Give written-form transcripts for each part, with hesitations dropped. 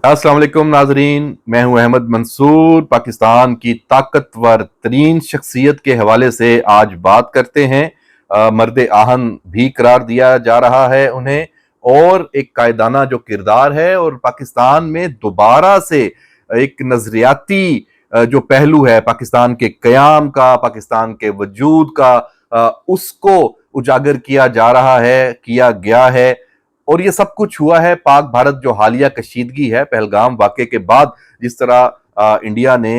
अस्सलाम वालेकुम नाजरीन, मैं हूं अहमद मंसूर। पाकिस्तान की ताकतवर तरीन शख्सियत के हवाले से आज बात करते हैं। मर्द आहन भी करार दिया जा रहा है उन्हें, और एक कायदाना जो किरदार है, और पाकिस्तान में दोबारा से एक नजरियाती जो पहलू है पाकिस्तान के कयाम का, पाकिस्तान के वजूद का, उसको उजागर किया जा रहा है, किया गया है। और ये सब कुछ हुआ है पाक भारत जो हालिया कशीदगी है पहलगाम वाक़े के बाद। जिस तरह इंडिया ने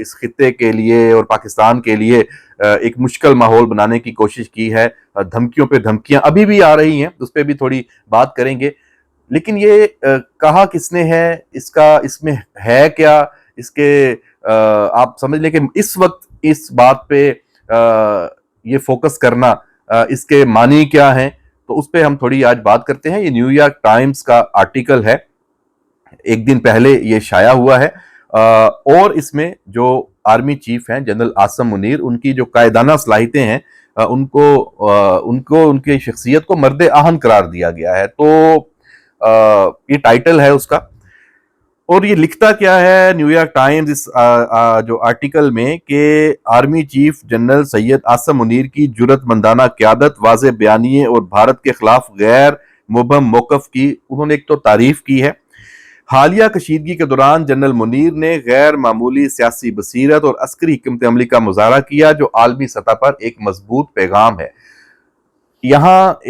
इस खित्ते के लिए और पाकिस्तान के लिए एक मुश्किल माहौल बनाने की कोशिश की है, धमकियों पे धमकियां अभी भी आ रही हैं, उस पर भी थोड़ी बात करेंगे। लेकिन ये कहा किसने है, इसका इसमें है क्या, इसके आप समझ लें कि इस वक्त इस बात पे ये फोकस करना, इसके मानी क्या हैं, तो उस पर हम थोड़ी आज बात करते हैं। ये न्यूयॉर्क टाइम्स का आर्टिकल है, एक दिन पहले ये शाया हुआ है, और इसमें जो आर्मी चीफ हैं जनरल आसम मुनीर, उनकी जो कायदाना सलाहियतें हैं, उनको उनकी शख्सियत को मर्द आहन करार दिया गया है। तो ये टाइटल है उसका। और ये लिखता क्या है न्यूयॉर्क टाइम्स इस जो आर्टिकल में, कि army chief general Syed Asim Munir की जुर्रतमंदाना क़यादत, वाज़ेह बयानिए और भारत के खिलाफ गैर मुबहम मौक़िफ़ की उन्होंने एक तो तारीफ की है। हालिया कशीदगी के दौरान जनरल मुनीर ने गैर मामूली सियासी बसीरत और अस्करी हिकमत अमली का मुजाहरा किया, जो आलमी सतह पर एक मजबूत पैगाम है। यहाँ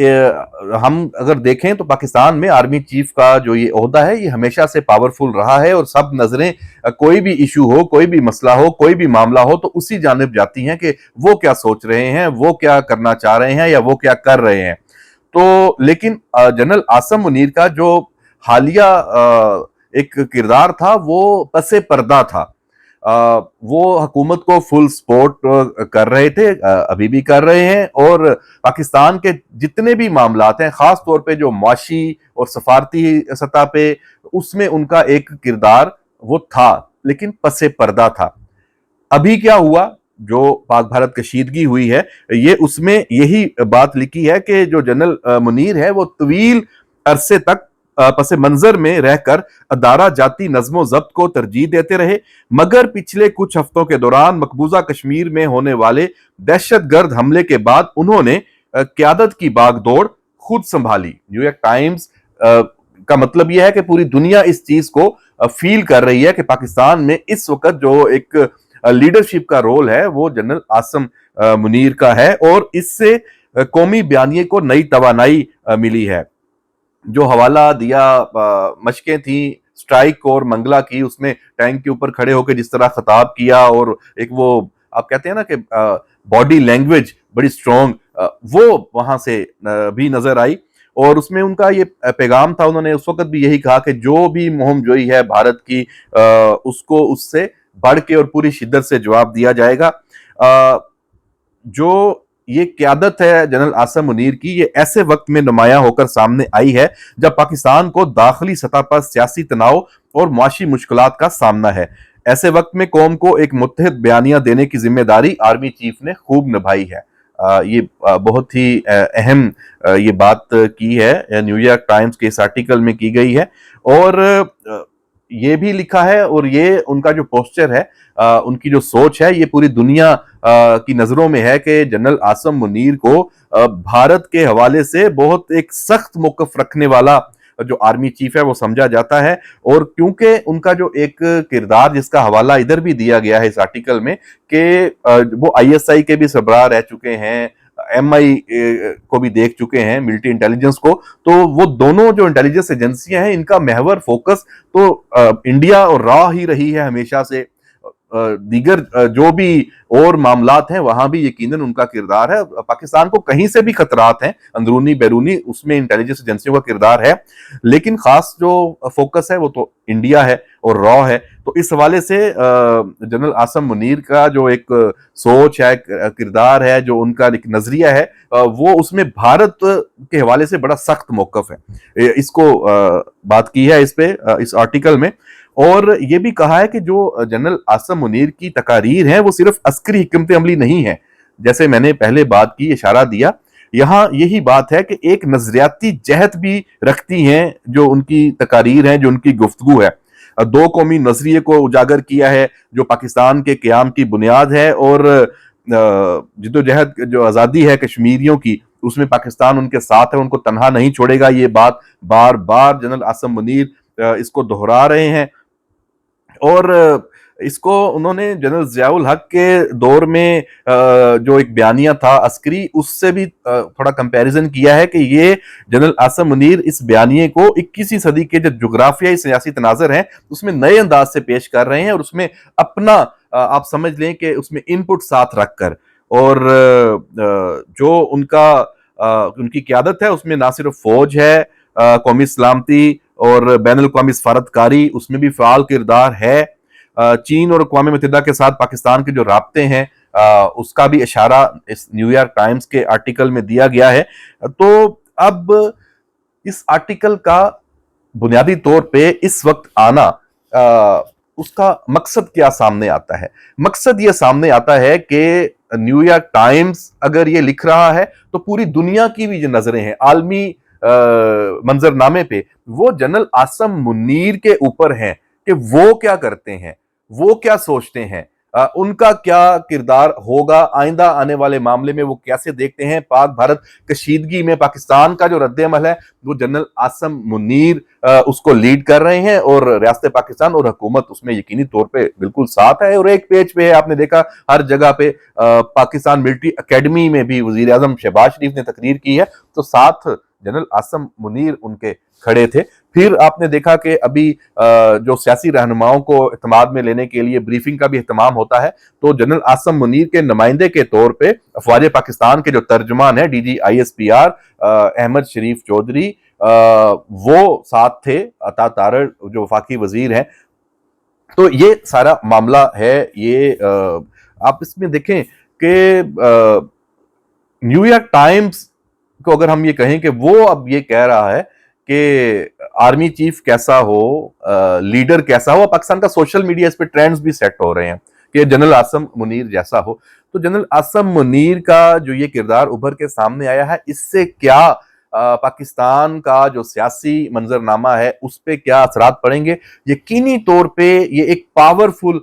हम अगर देखें तो पाकिस्तान में आर्मी चीफ का जो ये ओहदा है, ये हमेशा से पावरफुल रहा है, और सब नजरें कोई भी इशू हो, कोई भी मसला हो, कोई भी मामला हो, तो उसी जानिब जाती हैं कि वो क्या सोच रहे हैं, वो क्या करना चाह रहे हैं, या वो क्या कर रहे हैं। तो लेकिन जनरल आसम मुनीर का जो हालिया एक किरदार था, वो पसे पर्दा था। वो हुकूमत को फुल सपोर्ट कर रहे थे, अभी भी कर रहे हैं, और पाकिस्तान के जितने भी मामलात हैं, खास तौर पे जो मुआशी और सफारती सतह पे, उसमें उनका एक किरदार वो था, लेकिन पसे पर्दा था। अभी क्या हुआ, जो पाक भारत कशीदगी हुई है, ये उसमें यही बात लिखी है कि जो जनरल मुनीर है, वो तवील अरसे तक पसे मंजर में रहकर अदारा जाती नज्मो जब्त को तरजीह देते रहे, मगर पिछले कुछ हफ्तों के दौरान मकबूजा कश्मीर में होने वाले दहशतगर्द हमले के बाद उन्होंने क्यादत की बागडोर खुद संभाली। न्यूयॉर्क टाइम्स का मतलब यह है कि पूरी दुनिया इस चीज को फील कर रही है कि पाकिस्तान में इस वक्त जो एक लीडरशिप का रोल है, वो जनरल आसम मुनीर का है, और इससे कौमी बयानिए को नई तवानाई मिली है। जो हवाला दिया, मशकें थी स्ट्राइक और मंगला की, उसमें टैंक के ऊपर खड़े होकर जिस तरह खिताब किया, और एक वो आप कहते हैं ना कि बॉडी लैंग्वेज बड़ी स्ट्रॉन्ग, वो वहां से भी नजर आई। और उसमें उनका ये पैगाम था, उन्होंने उस वक्त भी यही कहा कि जो भी मुहिम जोई है भारत की, उसको उससे बढ़ के और पूरी शिद्दत से जवाब दिया जाएगा। जो ये क्यादत है जनरल आसम मुनीर की, ये ऐसे वक्त में नुमाया होकर सामने आई है जब पाकिस्तान को दाखिली सतह पर सियासी तनाव और मुआशी मुश्किलात का सामना है। ऐसे वक्त में कौम को एक मुत्तहिद बयानिया देने की जिम्मेदारी आर्मी चीफ ने खूब निभाई है। ये बहुत ही अहम ये बात की है, न्यूयॉर्क टाइम्स के इस आर्टिकल में की गई है। और ये भी लिखा है, और ये उनका जो पोस्चर है, उनकी जो सोच है, ये पूरी दुनिया की नजरों में है कि जनरल आसम मुनीर को भारत के हवाले से बहुत एक सख्त मौकफ रखने वाला जो आर्मी चीफ है वो समझा जाता है। और क्योंकि उनका जो एक किरदार, जिसका हवाला इधर भी दिया गया है इस आर्टिकल में, कि वो आईएसआई के भी सरबराह रह चुके हैं, एमआई को भी देख चुके हैं, मिलिट्री इंटेलिजेंस को, तो वो दोनों जो इंटेलिजेंस एजेंसियां हैं, इनका महवर फोकस तो इंडिया और रॉ ही रही है हमेशा से। दीगर जो भी और मामलात हैं, वहां भी यकीनन उनका किरदार है। पाकिस्तान को कहीं से भी खतरात हैं, अंदरूनी बैरूनी, उसमें इंटेलिजेंस एजेंसियों का किरदार है, लेकिन खास जो फोकस है वो तो इंडिया है और रॉ है। तो इस हवाले से जनरल आसम मुनीर का जो एक सोच है, किरदार है, जो उनका एक नजरिया है, वो उसमें भारत के हवाले से बड़ा सख्त मौकफ है। इसको बात की है इस पे इस आर्टिकल में। और ये भी कहा है कि जो जनरल आसम मुनीर की तकारीर हैं, वो सिर्फ अस्करी हिकमत अमली नहीं है, जैसे मैंने पहले बात की, इशारा दिया, یہاں یہی بات ہے کہ ایک نظریاتی جہت بھی رکھتی ہیں جو ان کی تقاریر ہیں، جو ان کی گفتگو ہے. دو قومی نظریے کو اجاگر کیا ہے جو پاکستان کے قیام کی بنیاد ہے، اور جدوجہد جو آزادی ہے کشمیریوں کی، اس میں پاکستان ان کے ساتھ ہے، ان کو تنہا نہیں چھوڑے گا. یہ بات بار بار جنرل عاصم منیر اس کو دہرا رہے ہیں. اور اس کو انہوں نے جنرل ضیاء الحق کے دور میں جو ایک بیانیہ تھا عسکری، اس سے بھی تھوڑا کمپیریزن کیا ہے کہ یہ جنرل عاصم منیر اس بیانیے کو 21ویں صدی کے جو جغرافیائی سیاسی تناظر ہیں اس میں نئے انداز سے پیش کر رہے ہیں، اور اس میں اپنا آپ سمجھ لیں کہ اس میں ان پٹ ساتھ رکھ کر، اور جو ان کی قیادت ہے اس میں نہ صرف فوج ہے، قومی سلامتی اور بین الاقوامی سفارتکاری اس میں بھی فعال کردار ہے. چین اور اقوام متحدہ کے ساتھ پاکستان کے جو رابطے ہیں اس کا بھی اشارہ اس نیو یارک ٹائمز کے آرٹیکل میں دیا گیا ہے. تو اب اس آرٹیکل کا بنیادی طور پہ اس وقت آنا، اس کا مقصد کیا سامنے آتا ہے؟ مقصد یہ سامنے آتا ہے کہ نیو یارک ٹائمز اگر یہ لکھ رہا ہے تو پوری دنیا کی بھی جو نظریں ہیں عالمی منظرنامے پہ وہ جنرل عاصم منیر کے اوپر ہیں کہ وہ کیا کرتے ہیں، وہ کیا سوچتے ہیں، ان کا کیا کردار ہوگا آئندہ آنے والے معاملے میں، وہ کیسے دیکھتے ہیں پاک بھارت کشیدگی میں. پاکستان کا جو رد عمل ہے وہ جنرل عاصم منیر اس کو لیڈ کر رہے ہیں، اور ریاست پاکستان اور حکومت اس میں یقینی طور پہ بالکل ساتھ ہے. اور ایک پیج پہ ہے، آپ نے دیکھا ہر جگہ پہ پاکستان ملٹری اکیڈمی میں بھی وزیر اعظم شہباز شریف نے تقریر کی ہے تو ساتھ جنرل عاصم منیر ان کے کھڑے تھے. پھر آپ نے دیکھا کہ ابھی جو سیاسی رہنماؤں کو اعتماد میں لینے کے لیے بریفنگ کا بھی اہتمام ہوتا ہے، تو جنرل عاصم منیر کے نمائندے کے طور پہ افواج پاکستان کے جو ترجمان ہیں DGISPR احمد شریف چودھری، وہ ساتھ تھے. عطا تارڑ جو وفاقی وزیر ہیں. تو یہ سارا معاملہ ہے. یہ آپ اس میں دیکھیں کہ نیو یارک ٹائمز کو اگر ہم یہ کہیں کہ وہ اب یہ کہہ رہا ہے کہ آرمی چیف کیسا ہو، لیڈر کیسا ہو، پاکستان کا سوشل میڈیا اس پہ ٹرینڈز بھی سیٹ ہو رہے ہیں کہ جنرل عاصم منیر جیسا ہو. تو جنرل عاصم منیر کا جو یہ کردار ابھر کے سامنے آیا ہے، اس سے کیا پاکستان کا جو سیاسی منظرنامہ ہے اس پہ کیا اثرات پڑیں گے؟ یقینی طور پہ یہ ایک پاورفل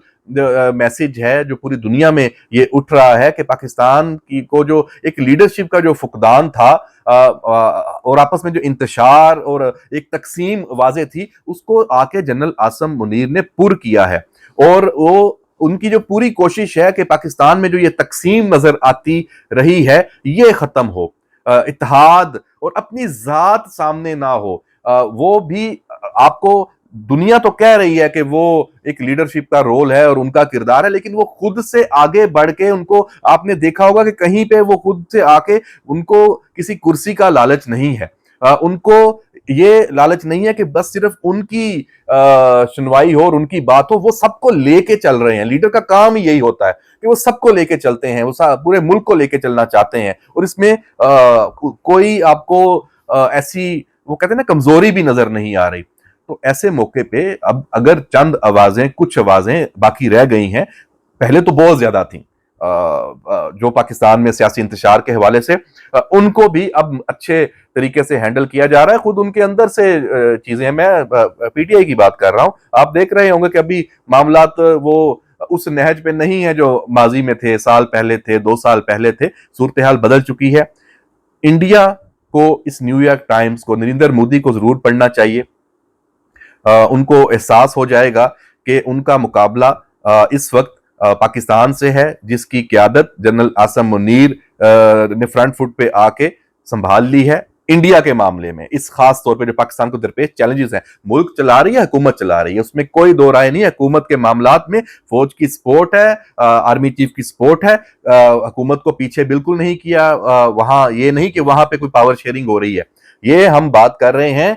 میسج ہے جو پوری دنیا میں یہ اٹھ رہا ہے کہ پاکستان کی کو جو ایک لیڈرشپ کا جو فقدان تھا اور آپس میں جو انتشار اور ایک تقسیم واضح تھی، اس کو آ کے جنرل عاصم منیر نے پر کیا ہے. اور وہ ان کی جو پوری کوشش ہے کہ پاکستان میں جو یہ تقسیم نظر آتی رہی ہے یہ ختم ہو، اتحاد اور اپنی ذات سامنے نہ ہو. وہ بھی آپ کو دنیا تو کہہ رہی ہے کہ وہ ایک لیڈرشپ کا رول ہے اور ان کا کردار ہے، لیکن وہ خود سے آگے بڑھ کے، ان کو آپ نے دیکھا ہوگا کہ کہیں پہ وہ خود سے آ کے ان کو کسی کرسی کا لالچ نہیں ہے، ان کو یہ لالچ نہیں ہے کہ بس صرف ان کی سنوائی ہو اور ان کی بات ہو. وہ سب کو لے کے چل رہے ہیں. لیڈر کا کام ہی یہی ہوتا ہے کہ وہ سب کو لے کے چلتے ہیں، وہ پورے ملک کو لے کے چلنا چاہتے ہیں، اور اس میں کوئی آپ کو ایسی وہ کہتے ہیں نا کمزوری بھی نظر نہیں آ رہی. تو ایسے موقع پہ اب اگر چند آوازیں، کچھ آوازیں باقی رہ گئی ہیں، پہلے تو بہت زیادہ تھیں جو پاکستان میں سیاسی انتشار کے حوالے سے، ان کو بھی اب اچھے طریقے سے ہینڈل کیا جا رہا ہے. خود ان کے اندر سے چیزیں ہیں. میں PTI کی بات کر رہا ہوں. آپ دیکھ رہے ہوں گے کہ ابھی معاملات وہ اس نہج پہ نہیں ہے جو ماضی میں تھے، سال پہلے تھے، 2 سال پہلے تھے. صورتحال بدل چکی ہے. انڈیا کو اس نیو یارک ٹائمز کو، نریندر مودی کو ضرور پڑھنا چاہیے. ان کو احساس ہو جائے گا کہ ان کا مقابلہ اس وقت پاکستان سے ہے، جس کی قیادت جنرل عاصم منیر نے فرنٹ فٹ پہ آ کے سنبھال لی ہے. انڈیا کے معاملے میں اس خاص طور پہ جو پاکستان کو درپیش چیلنجز ہیں، ملک چلا رہی ہے، حکومت چلا رہی ہے، اس میں کوئی دو رائے نہیں ہے. حکومت کے معاملات میں فوج کی سپورٹ ہے، آرمی چیف کی سپورٹ ہے. حکومت کو پیچھے بالکل نہیں کیا. وہاں یہ نہیں کہ وہاں پہ کوئی پاور شیئرنگ ہو رہی ہے. یہ ہم بات کر رہے ہیں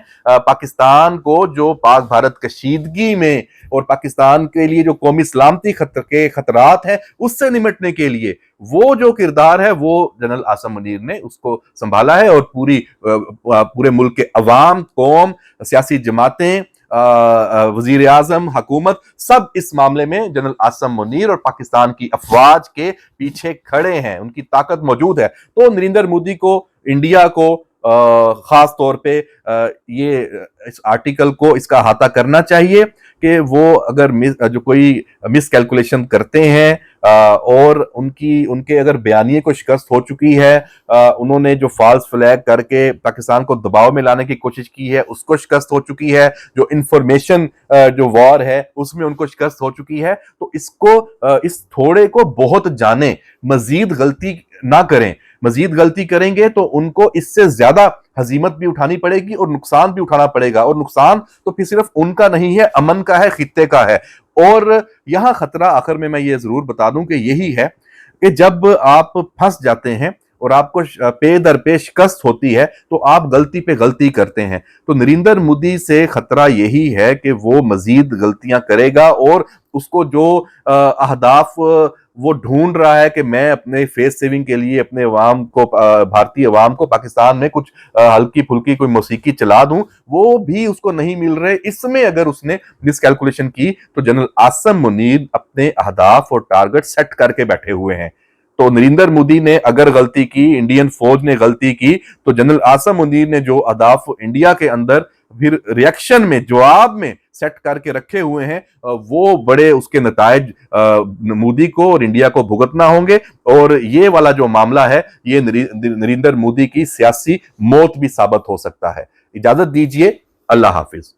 پاکستان کو جو پاک بھارت کشیدگی میں اور پاکستان کے لیے جو قومی سلامتی کے خطرات ہیں اس سے نمٹنے کے لیے وہ جو کردار ہے وہ جنرل عاصم منیر نے اس کو سنبھالا ہے. اور پورے ملک کے عوام، قوم، سیاسی جماعتیں، वजीर आजम, हुकूमत, सब इस मामले में जनरल आसिम मुनीर और पाकिस्तान की अफवाज के पीछे खड़े हैं, उनकी ताकत मौजूद है। तो नरेंद्र मोदी को, इंडिया को खास तौर पे ये इस आर्टिकल को इसका अहाता करना चाहिए कि वो अगर जो कोई मिस कैलकुलेशन करते हैं और उनके अगर बयानिए को शिकस्त हो चुकी है, उन्होंने जो फॉल्स फ्लैग करके पाकिस्तान को दबाव में लाने की कोशिश की है उसको शिकस्त हो चुकी है, जो इंफॉर्मेशन जो वॉर है उसमें उनको शिकस्त हो चुकी है, तो इसको इस थोड़े को बहुत जाने, मजीद गलती ना करें। मजीद गलती करेंगे तो उनको इससे ज्यादा हजीमत भी उठानी पड़ेगी और नुकसान भी उठाना पड़ेगा, और नुकसान तो फिर सिर्फ उनका नहीं है, अमन का है, खित्ते का है। और यहां खतरा आखिर में मैं ये जरूर बता दूं कि यही है कि जब आप फंस जाते हैं और आपको पे दर पे शिकस्त होती है तो आप गलती पे गलती करते हैं। तो नरेंद्र मोदी से खतरा यही है कि वो मजीद गलतियां करेगा और उसको जो अहदाफ वो ढूंढ रहा है कि मैं अपने फेस सेविंग के लिए अपने अवाम को, भारतीय अवाम को पाकिस्तान में कुछ हल्की फुल्की कोई मौसीकी चला दूं, वो भी उसको नहीं मिल रहे। इसमें अगर उसने मिसकैलकुलेशन की तो जनरल आसिम मुनीर अपने अहदाफ और टारगेट सेट करके बैठे हुए हैं। तो नरेंद्र मोदी ने अगर गलती की, इंडियन फौज ने गलती की, तो जनरल आसिम मुनीर ने जो अहदाफ इंडिया के अंदर फिर रिएक्शन में, जवाब में सेट करके रखे हुए हैं, वो बड़े उसके नतायज मोदी को और इंडिया को भुगतना होंगे। और ये वाला जो मामला है ये नरेंद्र मोदी की सियासी मौत भी साबित हो सकता है। इजाजत दीजिए, अल्लाह हाफिज।